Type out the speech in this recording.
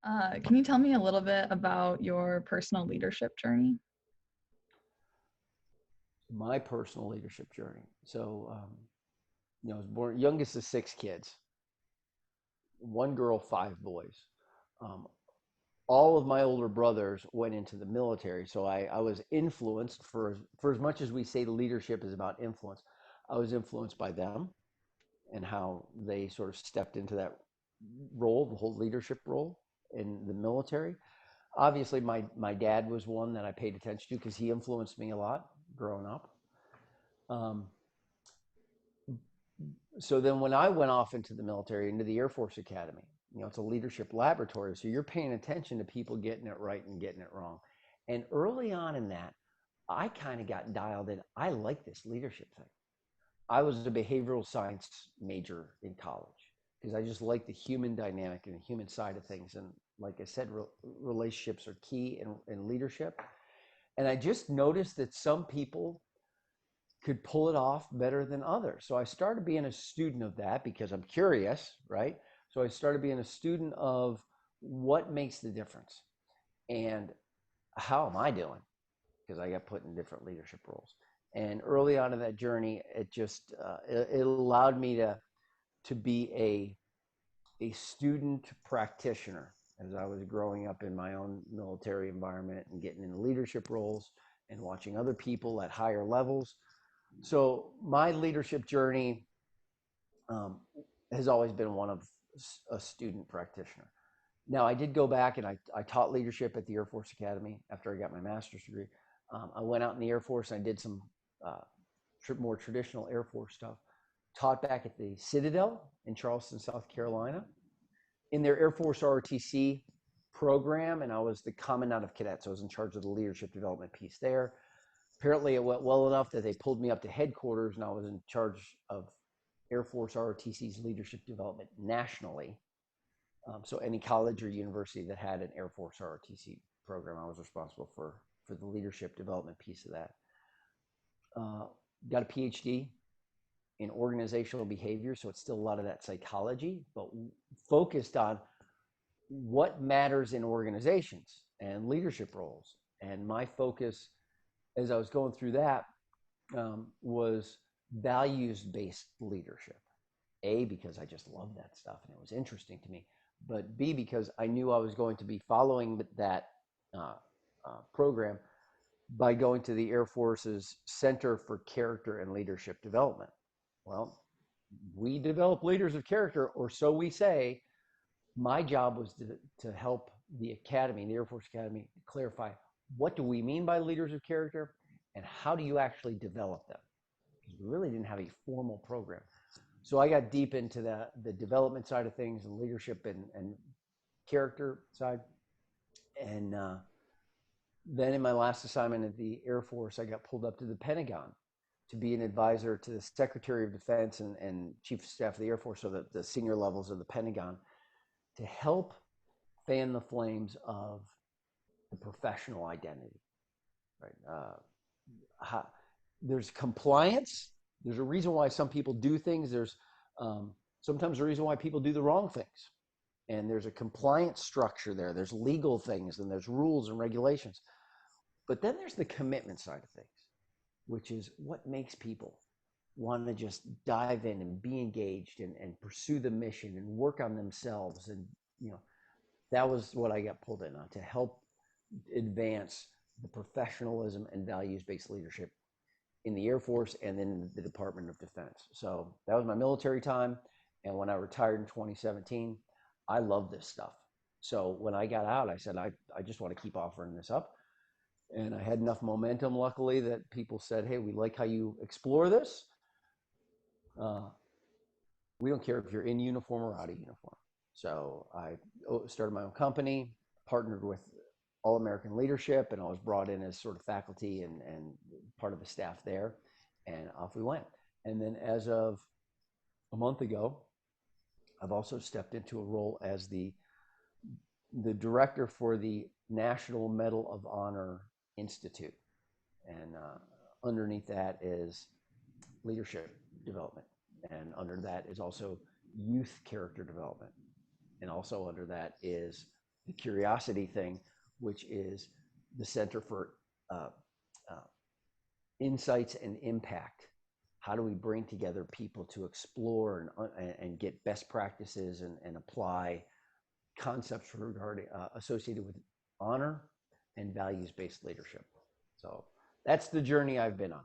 Can you tell me a little bit about your personal leadership journey? My personal leadership journey. I was born youngest of six kids, one girl, five boys. Um, all of my older brothers went into the military, so I was influenced for as much as we say leadership is about influence. I was influenced by them and how they sort of stepped into that role, the whole leadership role in the military. Obviously, my dad was one that I paid attention to because he influenced me a lot growing up. Um, so then when I went off into the military, into the Air Force Academy, it's a leadership laboratory. So you're paying attention to people getting it right and getting it wrong. And early on in that, I kind of got dialed in. I like this leadership thing. I was a behavioral science major in college because I just like the human dynamic and the human side of things. And like I said, relationships are key in leadership. And I just noticed that some people could pull it off better than others. So I started being a student of that because I'm curious, right? So I started being a student of what makes the difference and how am I doing? Because I got put in different leadership roles. And early on in that journey, it allowed me to be a student practitioner as I was growing up in my own military environment and getting in leadership roles and watching other people at higher levels. So my leadership journey um, has always been one of a student practitioner. Now, I did go back and I taught leadership at the Air Force Academy after I got my master's degree. I went out in the Air Force and I did some uh, more traditional Air Force stuff. Taught back at the Citadel in Charleston, South Carolina, in their Air Force ROTC program, and I was the commandant of cadets. So I was in charge of the leadership development piece there. Apparently, it went well enough that they pulled me up to headquarters, and I was in charge of Air Force ROTC's leadership development nationally. So any college or university that had an Air Force ROTC program, I was responsible for the leadership development piece of that. Uh, got a PhD in organizational behavior, so it's still a lot of that psychology, but focused on what matters in organizations and leadership roles. And my focus as I was going through that was values based leadership. A, because I just love that stuff and it was interesting to me, but B, because I knew I was going to be following that uh, program by going to the Air Force's Center for Character and Leadership Development. Well, we develop leaders of character, or so we say. My job was to help the academy, the Air Force Academy, clarify what do we mean by leaders of character and how do you actually develop them? Because we really didn't have a formal program. So I got deep into the development side of things and leadership and character side. And then in my last assignment at the Air Force, I got pulled up to the Pentagon to be an advisor to the Secretary of Defense and Chief of Staff of the Air Force, so the senior levels of the Pentagon, to help fan the flames of the professional identity. Right? How, there's compliance. There's a reason why some people do things. There's sometimes a reason why people do the wrong things. And there's a compliance structure there. There's legal things and there's rules and regulations. But then there's the commitment side of things, which is what makes people want to just dive in and be engaged and pursue the mission and work on themselves. And, that was what I got pulled in on to help advance the professionalism and values based leadership in the Air Force and then the Department of Defense. So that was my military time. And when I retired in 2017, I love this stuff. So when I got out, I said, I just want to keep offering this up. And I had enough momentum, luckily, that people said, hey, we like how you explore this. Uh, we don't care if you're in uniform or out of uniform. So I started my own company, partnered with All American Leadership, and I was brought in as sort of faculty and part of the staff there. And off we went. And then as of a month ago, I've also stepped into a role as the director for the National Medal of Honor Institute. And underneath that is leadership development. And under that is also youth character development. And also under that is the curiosity thing, which is the Center for uh, uh, Insights and Impact. How do we bring together people to explore and get best practices and apply concepts regarding associated with honor and values based leadership? So that's the journey I've been on.